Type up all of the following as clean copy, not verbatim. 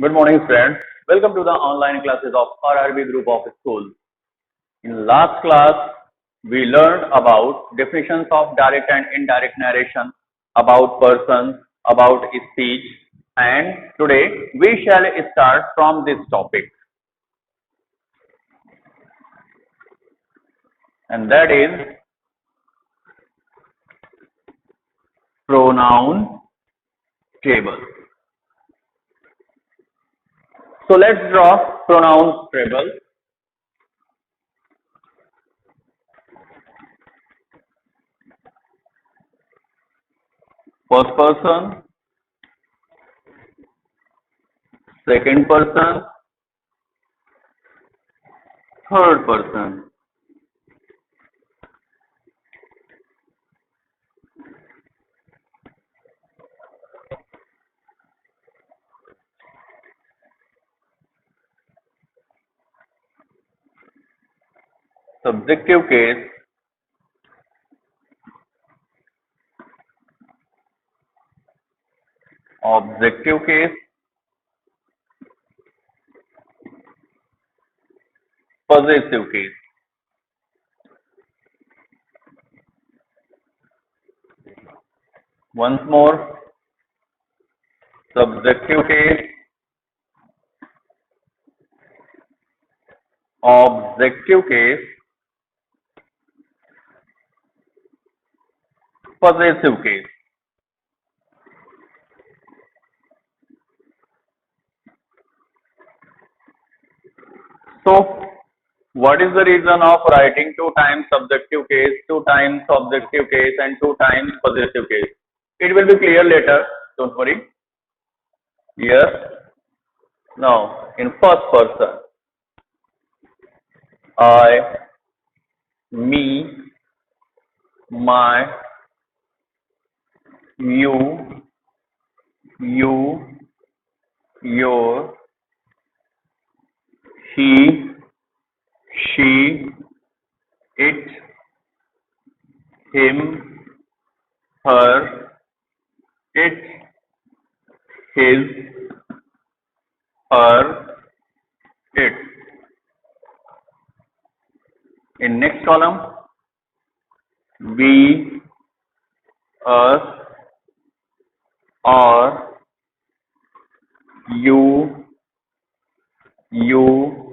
Good morning, friends. Welcome to the online classes of RRB Group of Schools. In last class, we learned about definitions of direct and indirect narration, about persons, about speech, and today we shall start from this topic, and that is pronoun table. So let's draw pronouns table. First person, second person, third person. Subjective case, objective case, possessive case. Once more, subjective case, objective case, possessive case. So, what is the reason of writing two times subjective case, two times objective case, and two times possessive case? It will be clear later. Don't worry. Yes. Now, in first person, I, me, my, you, your, he, she, it, him, her, it, his, her, it. In next column, we, us, or, you, your,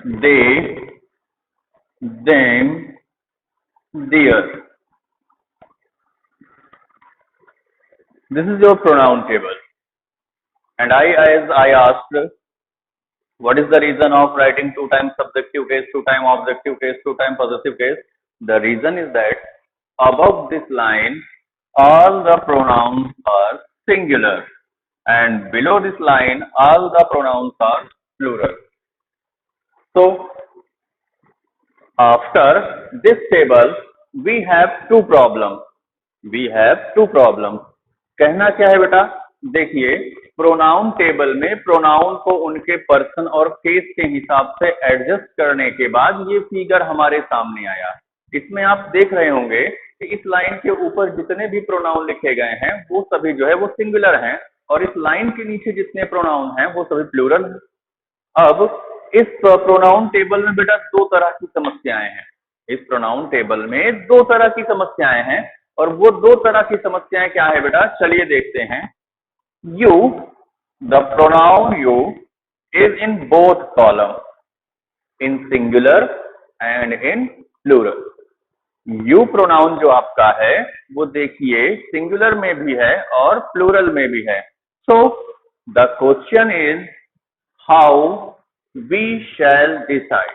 they, them, their. This is your pronoun table. And as I asked, what is the reason of writing two times subjective case, two times objective case, two times possessive case? The reason is that above this line, all the pronouns are singular, and below this line, all the pronouns are plural. So, after this table, we have two problems. We have two problems. कहना क्या है बेटा? देखिए, pronoun table में pronoun को उनके person और case के हिसाब से एडजस्ट करने के बाद ये फिगर हमारे सामने आया। इसमें आप देख रहे होंगे कि इस लाइन के ऊपर जितने भी प्रोनाउन लिखे गए हैं वो सभी जो है वो सिंगुलर हैं, और इस लाइन के नीचे जितने प्रोनाउन हैं वो सभी प्लूरल हैं। अब इस प्रोनाउन टेबल में बेटा दो तरह की समस्याएं हैं। इस प्रोनाउन टेबल में दो तरह की समस्याएं हैं, और वो दो तरह की समस्याएं क्या है बेटा? चलिए देखते हैं। You, the pronoun you is in both column, in singular and in plural. You pronoun जो आपका है वो देखिए सिंगुलर में भी है और प्लूरल में भी है। So the question is how we shall decide.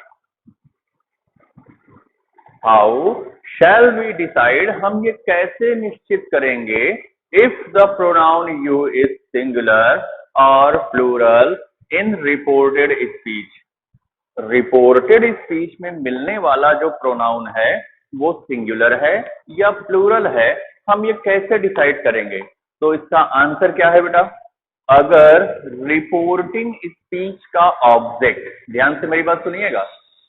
How shall we decide, हम ये कैसे निश्चित करेंगे if the pronoun you is singular और plural in reported speech. Reported speech में मिलने वाला जो प्रोनाउन है वो सिंगुलर है या प्लूरल है, हम ये कैसे डिसाइड करेंगे? तो इसका आंसर क्या है बेटा? अगर रिपोर्टिंग स्पीच का ऑब्जेक्ट, ध्यान से मेरी बात सुनिएगा,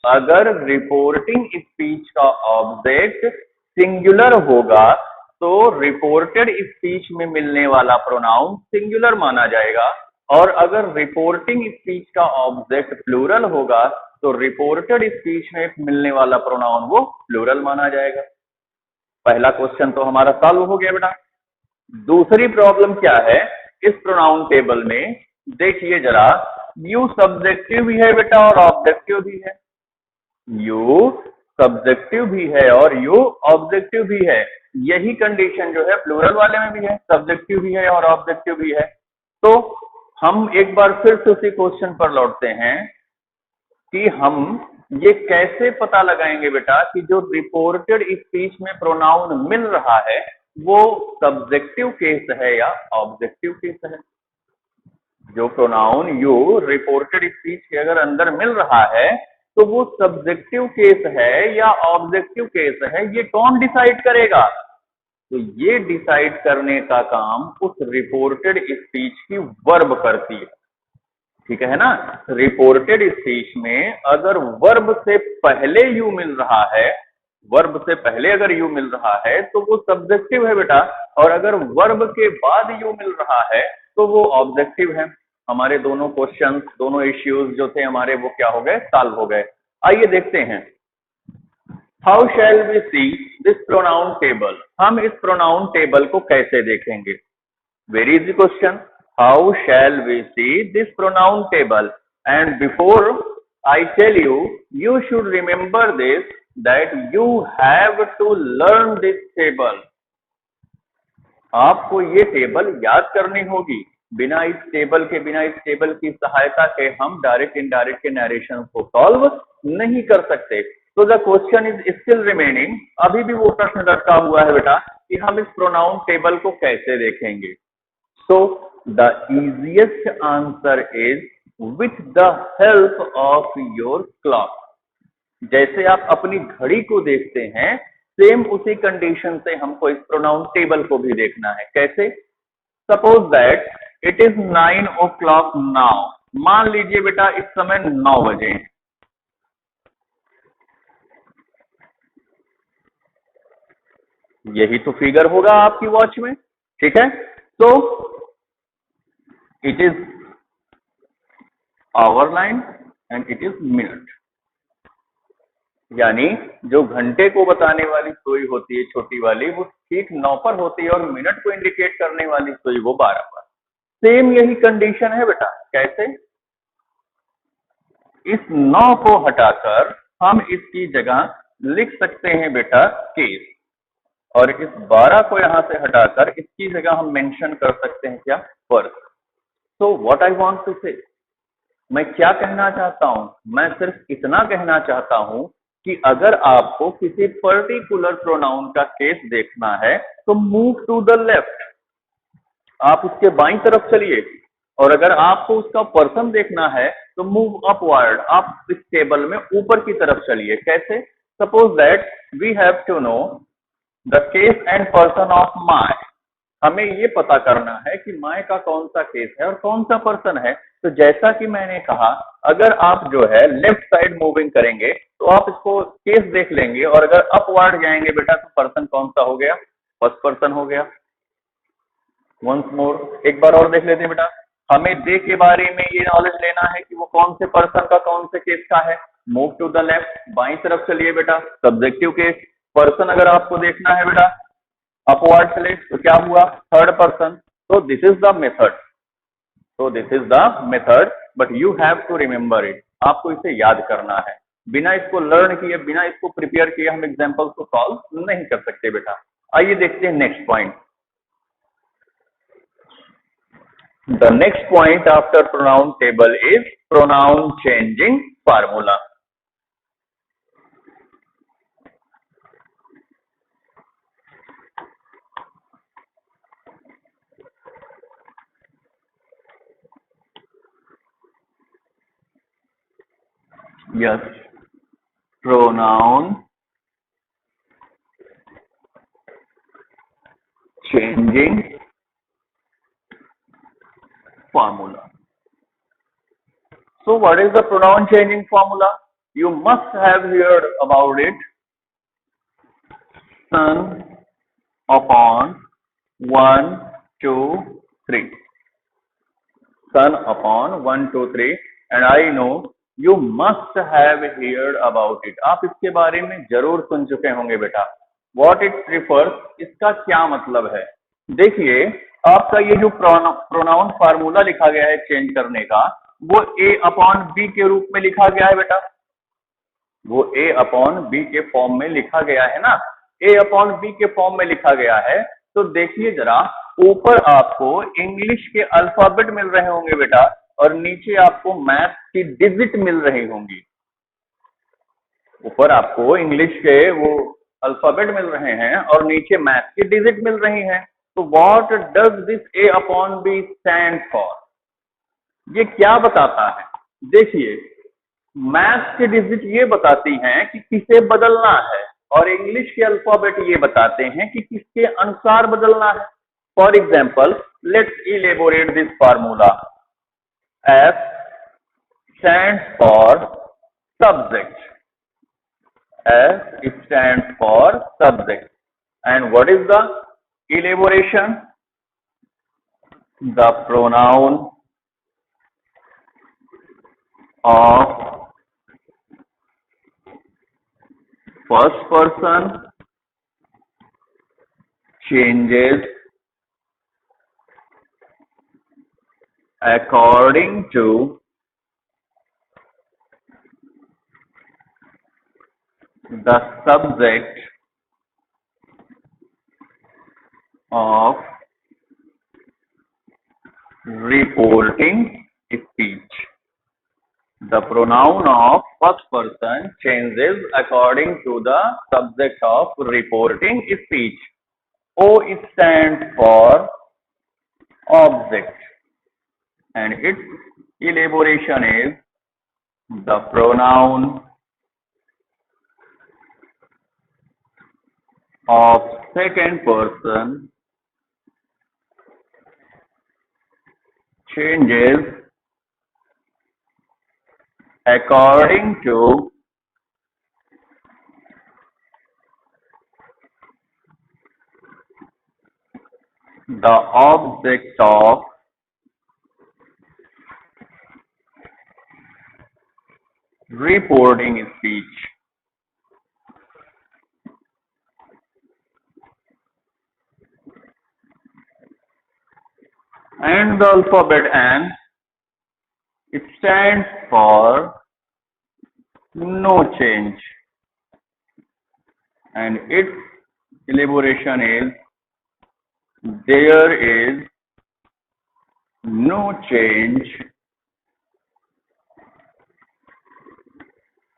अगर रिपोर्टिंग स्पीच का ऑब्जेक्ट सिंगुलर होगा तो रिपोर्टेड स्पीच में मिलने वाला प्रोनाउन सिंगुलर माना जाएगा, और अगर रिपोर्टिंग स्पीच का ऑब्जेक्ट प्लूरल होगा तो रिपोर्टेड स्पीच में मिलने वाला प्रोनाउन वो प्लूरल माना जाएगा। पहला क्वेश्चन तो हमारा सॉल्व हो गया बेटा। दूसरी प्रॉब्लम क्या है इस प्रोनाउन टेबल में, देखिए जरा, यू सब्जेक्टिव भी है बेटा और ऑब्जेक्टिव भी है। यू सब्जेक्टिव भी है और यू ऑब्जेक्टिव भी है। यही कंडीशन जो है प्लूरल वाले में भी है, सब्जेक्टिव भी है और ऑब्जेक्टिव भी है। तो हम एक बार फिर से उसी क्वेश्चन पर लौटते हैं कि हम ये कैसे पता लगाएंगे बेटा कि जो रिपोर्टेड स्पीच में प्रोनाउन मिल रहा है वो सब्जेक्टिव केस है या ऑब्जेक्टिव केस है। जो प्रोनाउन यू रिपोर्टेड स्पीच के अगर अंदर मिल रहा है तो वो सब्जेक्टिव केस है या ऑब्जेक्टिव केस है, ये कौन डिसाइड करेगा? तो ये डिसाइड करने का काम उस रिपोर्टेड स्पीच की वर्ब करती है, ठीक है ना। रिपोर्टेड स्पीच में अगर वर्ब से पहले यू मिल रहा है, वर्ब से पहले अगर यू मिल रहा है तो वो सब्जेक्टिव है बेटा, और अगर वर्ब के बाद यू मिल रहा है तो वो ऑब्जेक्टिव है। हमारे दोनों क्वेश्चंस, दोनों इश्यूज जो थे हमारे वो क्या हो गए, सॉल्व हो गए। आइए देखते हैं, how shall we see this pronoun table. हम इस प्रोनाउन टेबल को कैसे देखेंगे? Very easy question, how shall we see this pronoun table? And before I tell you, you should remember this, that you have to learn this table. आपको ये table याद करनी होगी। बिना इस टेबल की सहायता के हम डायरेक्ट इनडायरेक्ट के नरेशन को सॉल्व नहीं कर सकते। तो the question is still remaining, अभी भी वो प्रश्न लटका हुआ है बेटा कि हम इस प्रोनाउन टेबल को कैसे देखेंगे। So the easiest answer is with the help of your clock। जैसे आप अपनी घड़ी को देखते हैं, सेम उसी कंडीशन से हमको इस प्रोनाउन टेबल को भी देखना है। कैसे? Suppose that it is 9 o'clock now. मान लीजिए बेटा इस समय 9 बजे हैं। यही तो फिगर होगा आपकी वॉच में, ठीक है। तो it is hour line and it is minute, यानी जो घंटे को बताने वाली सुई होती है छोटी वाली, वो ठीक 9 पर होती है, और मिनट को इंडिकेट करने वाली सुई वो 12 पर। सेम यही कंडीशन है बेटा। कैसे? इस 9 को हटाकर हम इसकी जगह लिख सकते हैं बेटा केस, और इस 12 को यहां से हटाकर इसकी जगह हम मेंशन कर सकते हैं क्या, purse. So what I want to say, मैं क्या कहना चाहता हूं? मैं सिर्फ इतना कहना चाहता हूं कि अगर आपको किसी पर्टिकुलर प्रोनाउन का केस देखना है तो मूव टू द लेफ्ट, आप उसके बाईं तरफ चलिए, और अगर आपको उसका पर्सन देखना है तो मूव अपवर्ड, आप इस टेबल में ऊपर की तरफ चलिए। कैसे? Suppose that we have to know the case and person of my. हमें ये पता करना है कि माय का कौन सा केस है और कौन सा पर्सन है। तो जैसा कि मैंने कहा, अगर आप जो है लेफ्ट साइड मूविंग करेंगे तो आप इसको केस देख लेंगे, और अगर अपवर्ड जाएंगे बेटा तो पर्सन कौन सा हो गया, फर्स्ट पर्सन हो गया। वंस मोर, एक बार और देख लेते हैं बेटा। हमें दे के बारे में ये नॉलेज लेना है कि वो कौन से पर्सन का कौन से केस का है। मूव टू द लेफ्ट, बाईं तरफ चलिए बेटा, सब्जेक्टिव केस। पर्सन अगर आपको देखना है बेटा, अपवर्ड चले तो क्या हुआ, थर्ड पर्सन। तो this is the method, but you have to remember it. आपको इसे याद करना है। बिना इसको लर्न किए, बिना इसको प्रिपेयर किए हम एग्जाम्पल्स को सॉल्व नहीं कर सकते बेटा। आइए देखते हैं next point. The next point after pronoun table is pronoun changing formula. Yes, pronoun changing formula. So what is the pronoun changing formula? You must have heard about it. Son, upon 1 2 3, son upon 1 2 3, and I know you must have heard about it. आप इसके बारे में जरूर सुन चुके होंगे बेटा. What it refers, इसका क्या मतलब है? देखिए, आपका ये जो प्रोनाउन फार्मूला लिखा गया है चेंज करने का, वो ए अपॉन बी के रूप में लिखा गया है बेटा. वो ए अपॉन बी के फॉर्म में लिखा गया है ना. ए अपॉन बी के फॉर्म में लिखा गया है. तो देखिए जरा, ऊपर आपको इंग्लिश के अल्फाबेट मिल रहे होंगे बेटा, और नीचे आपको मैथ की डिजिट मिल रही होंगी. ऊपर आपको इंग्लिश के वो अल्फाबेट मिल रहे हैं और नीचे मैथ की डिजिट मिल रही हैं. तो what does this A upon B stand for? ये क्या बताता है? देखिए, मैथ की डिजिट ये बताती हैं कि किसे बदलना है, और इंग्लिश के अल्फाबेट ये बताते हैं कि किसके अनुसार बदलना है. For example, let's elaborate this formula. S stands for subject. S stands for subject. And what is the elaboration? The pronoun of first person changes according to the subject of reporting speech. The pronoun of first person changes according to the subject of reporting speech. O stands for object, and its elaboration is the pronoun of second person changes according to the object of reporting speech. And the alphabet N, it stands for no change, and its elaboration is there is no change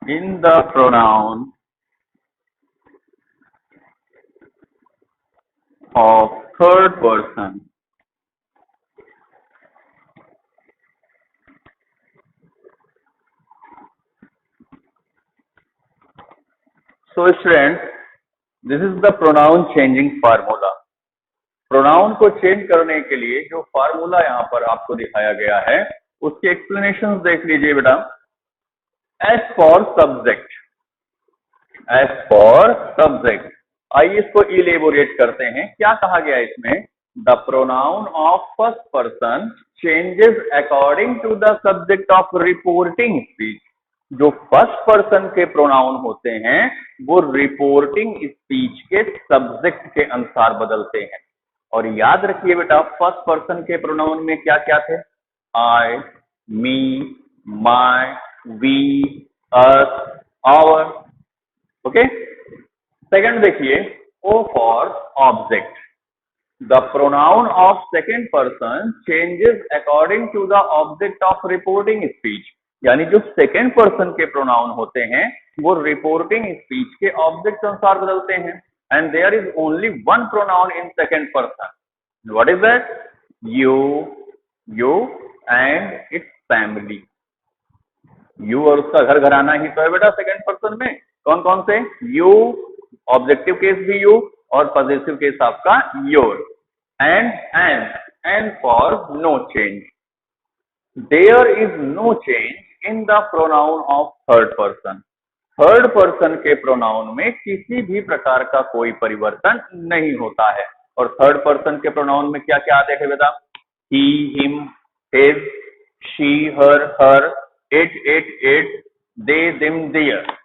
in the pronoun of third person. So students, this is the pronoun changing formula. Pronoun को change करने के लिए जो formula यहाँ पर आपको दिखाया गया है, उसके एक्सप्लेनेशन देख लीजिए बेटा. S for subject. S for subject. आइए इसको इलेबोरेट करते हैं. क्या कहा गया इसमें? The pronoun of first person changes according to the subject of reporting speech. जो फर्स्ट पर्सन के प्रोनाउन होते हैं वो रिपोर्टिंग स्पीच के सब्जेक्ट के अनुसार बदलते हैं. और याद रखिए बेटा, फर्स्ट पर्सन के प्रोनाउन में क्या क्या थे? I, me, my, we, us, our. Okay. Second देखिए, O for object. The pronoun of second person changes according to the object of reporting speech. यानी जो सेकंड पर्सन के प्रोनाउन होते हैं वो रिपोर्टिंग स्पीच के ऑब्जेक्ट अनुसार बदलते हैं. And there is only one pronoun in second person. What is that? You, and its family. You और उसका घर घराना ही तो है बेटा सेकंड पर्सन में. कौन कौन से? You, ऑब्जेक्टिव केस भी you, और पॉजिटिव केस आपका your. And for no change. There is no change in the pronoun of third person. Third person के प्रोनाउन में किसी भी प्रकार का कोई परिवर्तन नहीं होता है। और थर्ड पर्सन के प्रोनाउन में क्या क्या आते हैं बेटा? He, him, his, she, her, it, they, them, their.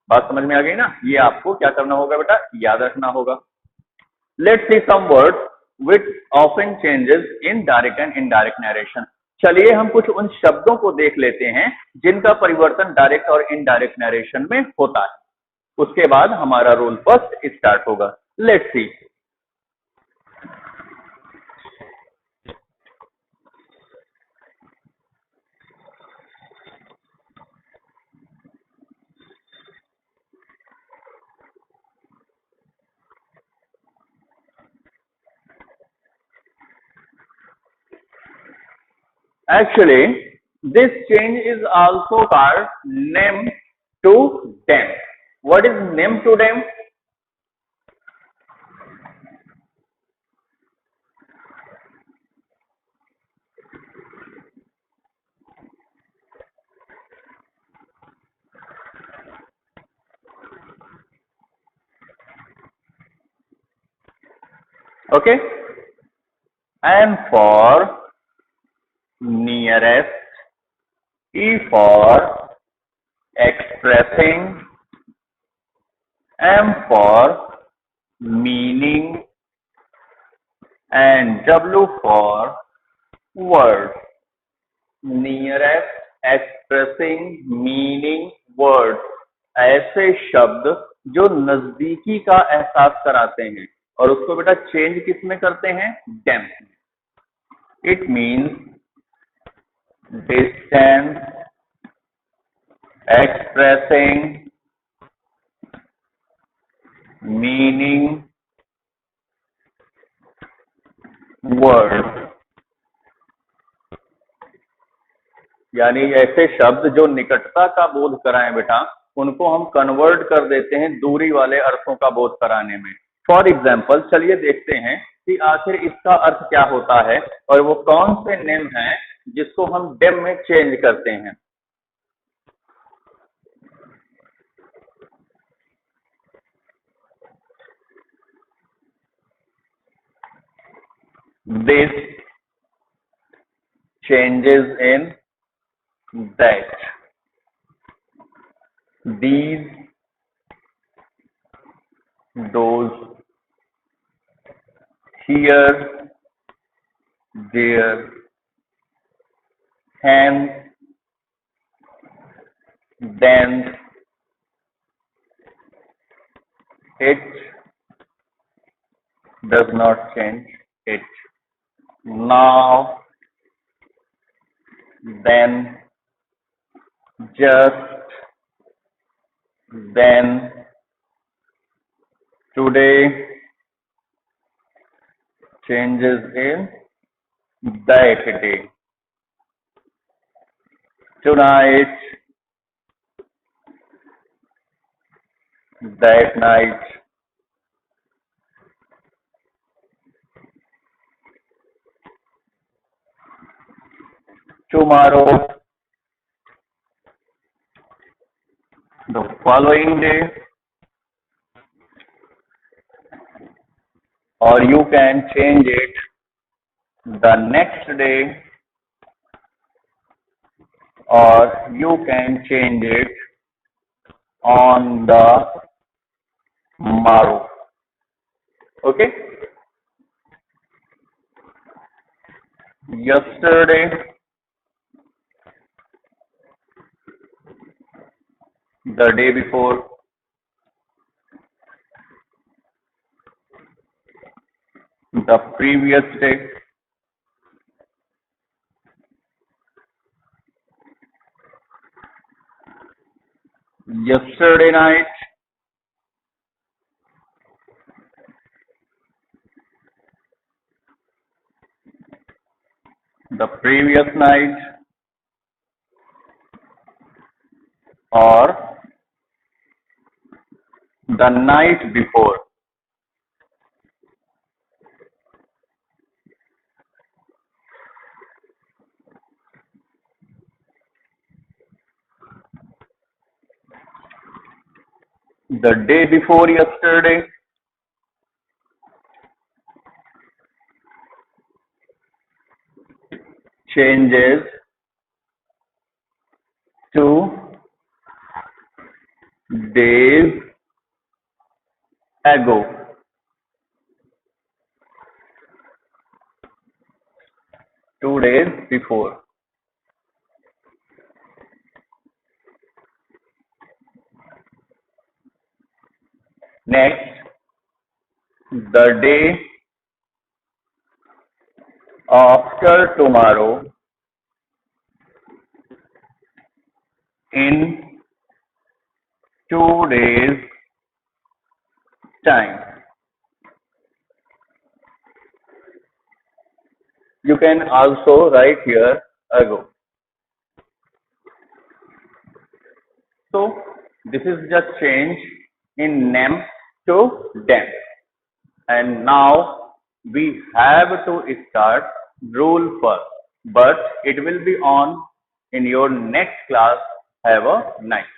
बात समझ में आ गई ना? ये आपको क्या करना होगा बेटा? याद रखना होगा। Let's see some words which often changes in direct and indirect narration। चलिए हम कुछ उन शब्दों को देख लेते हैं जिनका परिवर्तन डायरेक्ट और इनडायरेक्ट नरेशन में होता है। उसके बाद हमारा रोल फर्स्ट स्टार्ट होगा। Let's C. Actually, this change is also called name to them. What is name to them? Okay. And for nearest, E for expressing, M for meaning, and W for word। Nearest, expressing, meaning, word, ऐसे शब्द जो नजदीकी का एहसास कराते हैं और उसको बेटा चेंज किस में करते हैं? डेम। It means distance, expressing, meaning, word. यानी ऐसे शब्द जो निकटता का बोध कराएं बेटा, उनको हम कन्वर्ट कर देते हैं दूरी वाले अर्थों का बोध कराने में। फॉर एग्जाम्पल चलिए देखते हैं कि आखिर इसका अर्थ क्या होता है और वो कौन से नेम हैं जिसको हम डेम में चेंज करते हैं। This changes in that, these, those, here, there, hence, then, it does not change it, now, then, just, then, today, changes in that day, tonight, that night, tomorrow, the following day, or you can change it the next day, or you can change it on the morrow। Okay? Yesterday, the day before, the previous day, yesterday night, the previous night, or the night before। the day before yesterday. Changes to days ago. 2 days before. Next, the day after tomorrow in 2 days time. You can also write here ago. So this is just change in name to them. And now we have to start rule first, but it will be on in your next class. Have a nice